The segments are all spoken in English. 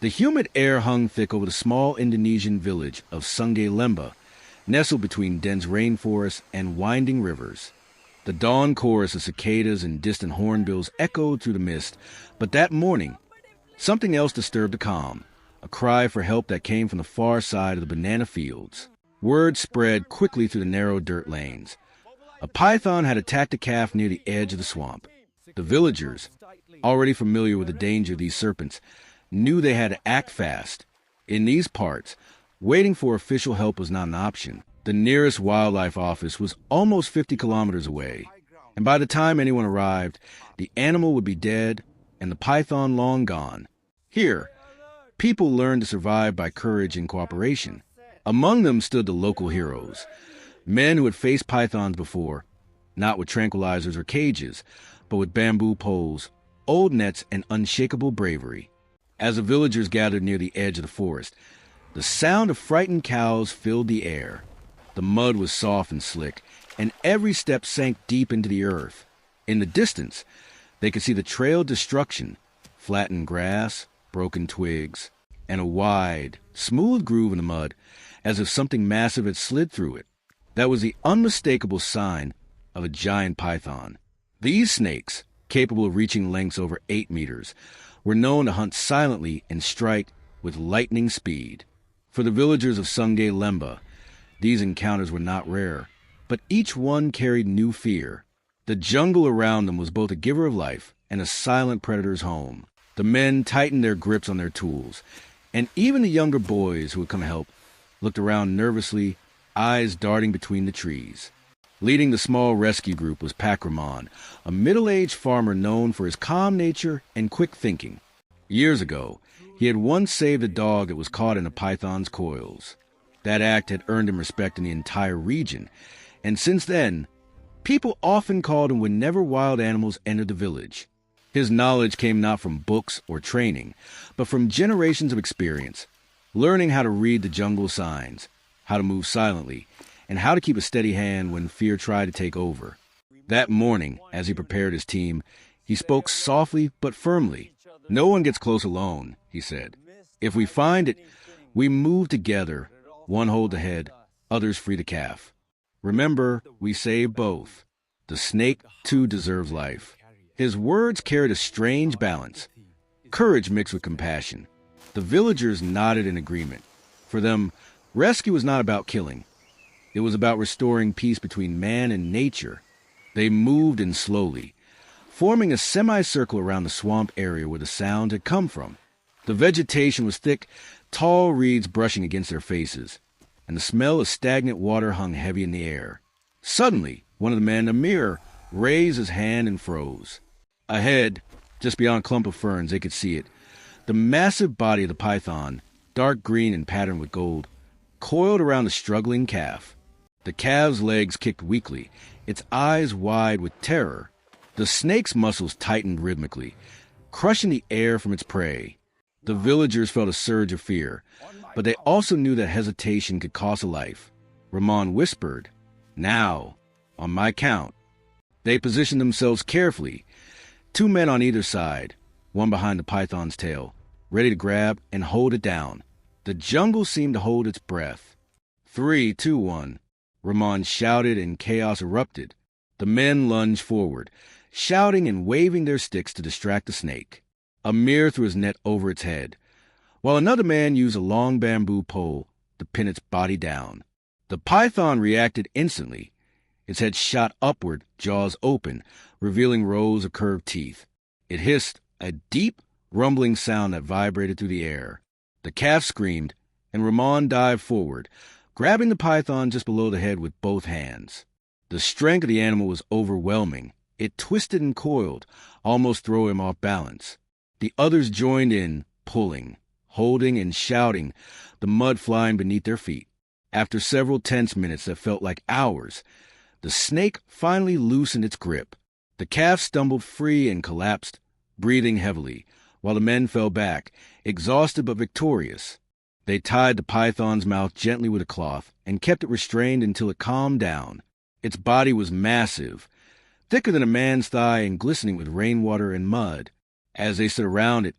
The humid air hung thick over the small Indonesian village of Sungai Lembah, nestled between dense rainforests and winding rivers. The dawn chorus of cicadas and distant hornbills echoed through the mist, but that morning, something else disturbed the calm, a cry for help that came from the far side of the banana fields. Word spread quickly through the narrow dirt lanes. A python had attacked a calf near the edge of the swamp. The villagers, already familiar with the danger of these serpents, knew they had to act fast. In these parts, waiting for official help was not an option. The nearest wildlife office was almost 50 kilometers away, and by the time anyone arrived, the animal would be dead and the python long gone. Here, people learned to survive by courage and cooperation. Among them stood the local heroes, men who had faced pythons before, not with tranquilizers or cages, but with bamboo poles, old nets, and unshakable bravery. As the villagers gathered near the edge of the forest, the sound of frightened cows filled the air. The mud was soft and slick, and every step sank deep into the earth. In the distance, they could see the trail of destruction, flattened grass, broken twigs, and a wide, smooth groove in the mud, as if something massive had slid through it. That was the unmistakable sign of a giant python. These snakes, capable of reaching lengths over 8 meters, were known to hunt silently and strike with lightning speed. For the villagers of Sungai Lembah, these encounters were not rare, but each one carried new fear. The jungle around them was both a giver of life and a silent predator's home. The men tightened their grips on their tools, and even the younger boys who had come to help looked around nervously, eyes darting between the trees. Leading the small rescue group was Rahman, a middle-aged farmer known for his calm nature and quick thinking. Years ago, he had once saved a dog that was caught in a python's coils. That act had earned him respect in the entire region, and since then, people often called him whenever wild animals entered the village. His knowledge came not from books or training, but from generations of experience, learning how to read the jungle signs, how to move silently, and how to keep a steady hand when fear tried to take over. That morning, as he prepared his team, he spoke softly but firmly. "No one gets close alone," he said. "If we find it, we move together. One hold the head, others free the calf. Remember, we save both. The snake, too, deserves life." His words carried a strange balance, courage mixed with compassion. The villagers nodded in agreement. For them, rescue was not about killing. It was about restoring peace between man and nature. They moved in slowly, forming a semicircle around the swamp area where the sound had come from. The vegetation was thick, tall reeds brushing against their faces, and the smell of stagnant water hung heavy in the air. Suddenly, one of the men, Amir, raised his hand and froze. Ahead, just beyond a clump of ferns, they could see it. The massive body of the python, dark green and patterned with gold, coiled around the struggling calf. The calf's legs kicked weakly, its eyes wide with terror. The snake's muscles tightened rhythmically, crushing the air from its prey. The villagers felt a surge of fear, but they also knew that hesitation could cost a life. Rahman whispered, "Now, on my count." They positioned themselves carefully, 2 men on either side, one behind the python's tail, ready to grab and hold it down. The jungle seemed to hold its breath. 3, 2, 1. Rahman shouted and chaos erupted. The men lunged forward, shouting and waving their sticks to distract the snake. Amir threw his net over its head, while another man used a long bamboo pole to pin its body down. The python reacted instantly. Its head shot upward, jaws open, revealing rows of curved teeth. It hissed, a deep, rumbling sound that vibrated through the air. The calf screamed, and Rahman dived forward, grabbing the python just below the head with both hands. The strength of the animal was overwhelming. It twisted and coiled, almost throwing him off balance. The others joined in, pulling, holding, and shouting, the mud flying beneath their feet. After several tense minutes that felt like hours, the snake finally loosened its grip. The calf stumbled free and collapsed, breathing heavily, while the men fell back, exhausted but victorious. They tied the python's mouth gently with a cloth and kept it restrained until it calmed down. Its body was massive, thicker than a man's thigh and glistening with rainwater and mud. As they stood around it,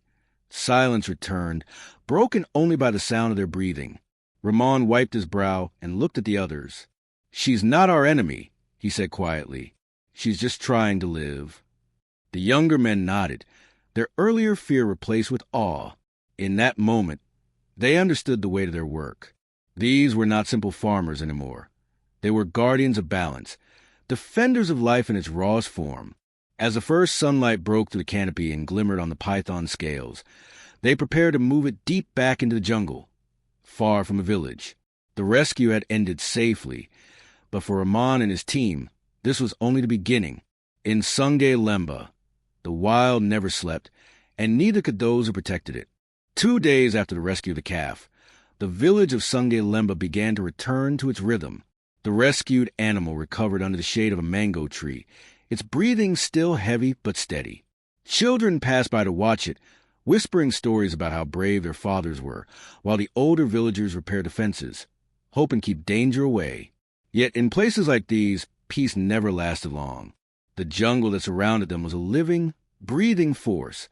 Silence returned, broken only by the sound of their breathing. Rahman wiped his brow and looked at the others. "She's not our enemy," he said quietly. "She's just trying to live." The younger men nodded, their earlier fear replaced with awe. In that moment, they understood the weight of their work. These were not simple farmers anymore. They were guardians of balance, defenders of life in its rawest form. As the first sunlight broke through the canopy and glimmered on the python's scales, they prepared to move it deep back into the jungle, far from the village. The rescue had ended safely, but for Rahman and his team, this was only the beginning. In Sungay Lemba, the wild never slept, and neither could those who protected it. 2 days after the rescue of the calf, the village of Sungay Lemba began to return to its rhythm. The rescued animal recovered under the shade of a mango tree, its breathing still heavy but steady. Children passed by to watch it, whispering stories about how brave their fathers were, while the older villagers repaired defenses, hoping to keep danger away. Yet in places like these, peace never lasted long. The jungle that surrounded them was a living, breathing force,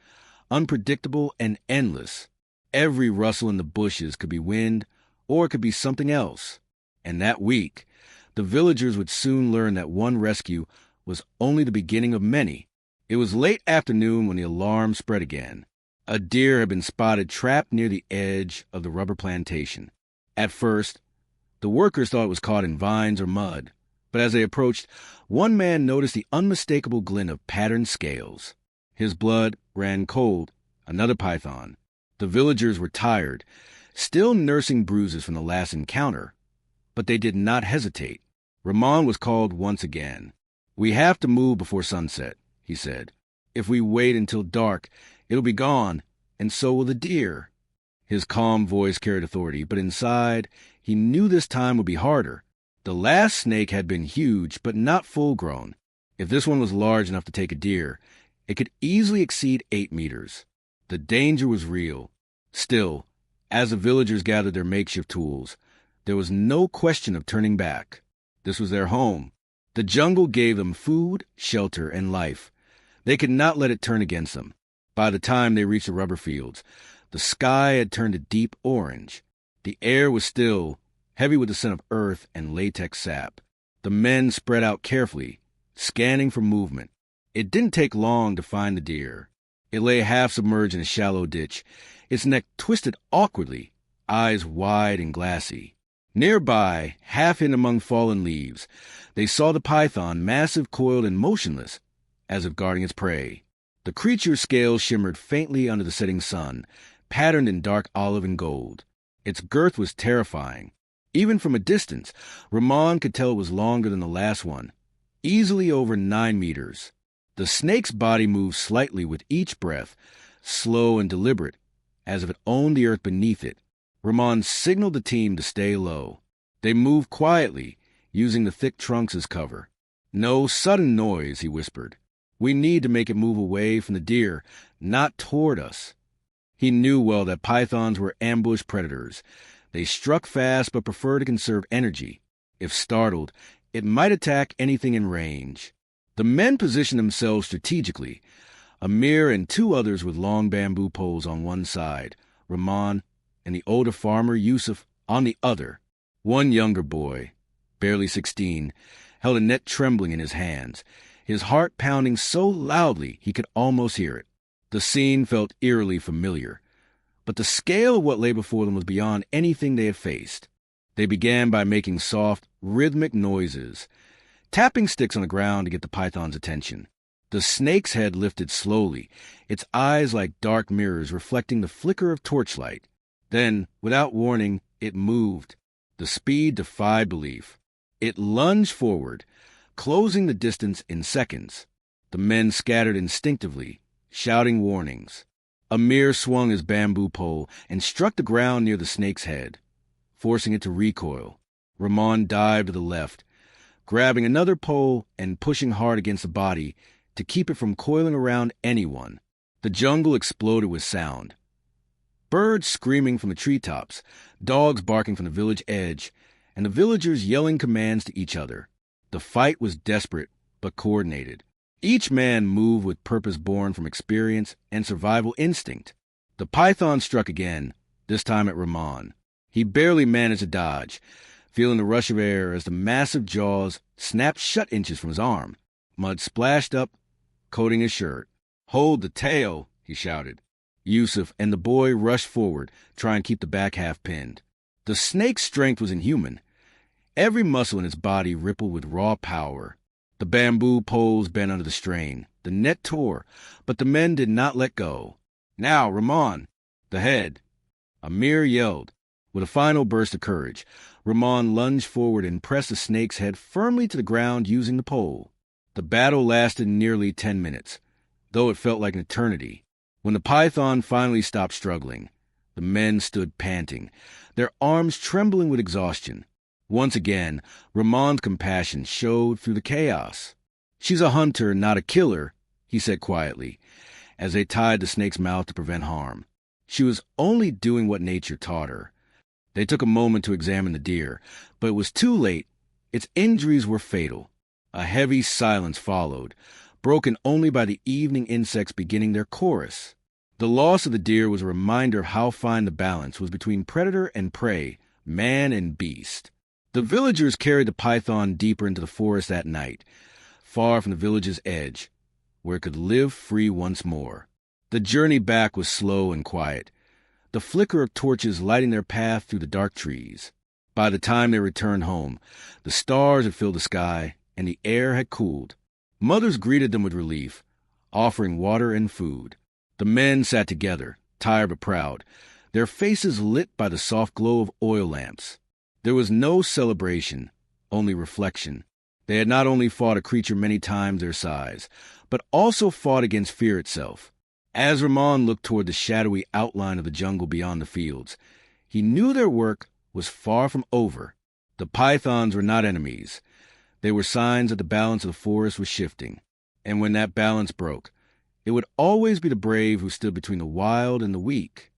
unpredictable and endless. Every rustle in the bushes could be wind, or it could be something else. And that week, the villagers would soon learn that one rescue was only the beginning of many. It was late afternoon when the alarm spread again. A deer had been spotted trapped near the edge of the rubber plantation. At first, the workers thought it was caught in vines or mud, but as they approached, one man noticed the unmistakable glint of patterned scales. His blood ran cold. Another python. The villagers were tired, still nursing bruises from the last encounter, but they did not hesitate. Rahman was called once again. "We have to move before sunset," he said. "If we wait until dark, it'll be gone, and so will the deer." His calm voice carried authority, but inside, he knew this time would be harder. The last snake had been huge, but not full-grown. If this one was large enough to take a deer, it could easily exceed 8 meters. The danger was real. Still, as the villagers gathered their makeshift tools, there was no question of turning back. This was their home. The jungle gave them food, shelter, and life. They could not let it turn against them. By the time they reached the rubber fields, the sky had turned a deep orange. The air was still, heavy with the scent of earth and latex sap. The men spread out carefully, scanning for movement. It didn't take long to find the deer. It lay half submerged in a shallow ditch, its neck twisted awkwardly, eyes wide and glassy. Nearby, half hidden among fallen leaves, they saw the python, massive, coiled, and motionless, as if guarding its prey. The creature's scales shimmered faintly under the setting sun, patterned in dark olive and gold. Its girth was terrifying. Even from a distance, Rahman could tell it was longer than the last one, easily over 9 meters. The snake's body moved slightly with each breath, slow and deliberate, as if it owned the earth beneath it. Rahman signaled the team to stay low. They moved quietly, using the thick trunks as cover. "No sudden noise," he whispered. "We need to make it move away from the deer, not toward us." He knew well that pythons were ambush predators. They struck fast but preferred to conserve energy. If startled, it might attack anything in range. The men positioned themselves strategically, Amir and 2 others with long bamboo poles on one side, Rahman and the older farmer Yusuf on the other. One younger boy, barely 16, held a net trembling in his hands, his heart pounding so loudly he could almost hear it. The scene felt eerily familiar, but the scale of what lay before them was beyond anything they had faced. They began by making soft, rhythmic noises, tapping sticks on the ground to get the python's attention. The snake's head lifted slowly, its eyes like dark mirrors reflecting the flicker of torchlight. Then, without warning, it moved. The speed defied belief. It lunged forward, closing the distance in seconds. The men scattered instinctively, shouting warnings. Amir swung his bamboo pole and struck the ground near the snake's head, forcing it to recoil. Rahman dived to the left, grabbing another pole and pushing hard against the body to keep it from coiling around anyone. The jungle exploded with sound. Birds screaming from the treetops, dogs barking from the village edge, and the villagers yelling commands to each other. The fight was desperate but coordinated. Each man moved with purpose born from experience and survival instinct. The python struck again, this time at Rahman. He barely managed to dodge, feeling the rush of air as the massive jaws snapped shut inches from his arm. Mud splashed up, coating his shirt. "Hold the tail," he shouted. Yusuf and the boy rushed forward, trying to keep the back half pinned. The snake's strength was inhuman. Every muscle in its body rippled with raw power. The bamboo poles bent under the strain. The net tore, but the men did not let go. "Now, Rahman!" "The head!" Amir yelled. With a final burst of courage, Rahman lunged forward and pressed the snake's head firmly to the ground using the pole. The battle lasted nearly 10 minutes, though it felt like an eternity. When the python finally stopped struggling, the men stood panting, their arms trembling with exhaustion. Once again, Rahman's compassion showed through the chaos. "She's a hunter, not a killer," he said quietly, as they tied the snake's mouth to prevent harm. She was only doing what nature taught her. They took a moment to examine the deer, but it was too late. Its injuries were fatal. A heavy silence followed, broken only by the evening insects beginning their chorus. The loss of the deer was a reminder of how fine the balance was between predator and prey, man and beast. The villagers carried the python deeper into the forest that night, far from the village's edge, where it could live free once more. The journey back was slow and quiet, the flicker of torches lighting their path through the dark trees. By the time they returned home, the stars had filled the sky, and the air had cooled. Mothers greeted them with relief, offering water and food. The men sat together, tired but proud, their faces lit by the soft glow of oil lamps. There was no celebration, only reflection. They had not only fought a creature many times their size, but also fought against fear itself. As Rahman looked toward the shadowy outline of the jungle beyond the fields, he knew their work was far from over. The pythons were not enemies. They were signs that the balance of the forest was shifting. And when that balance broke, it would always be the brave who stood between the wild and the weak.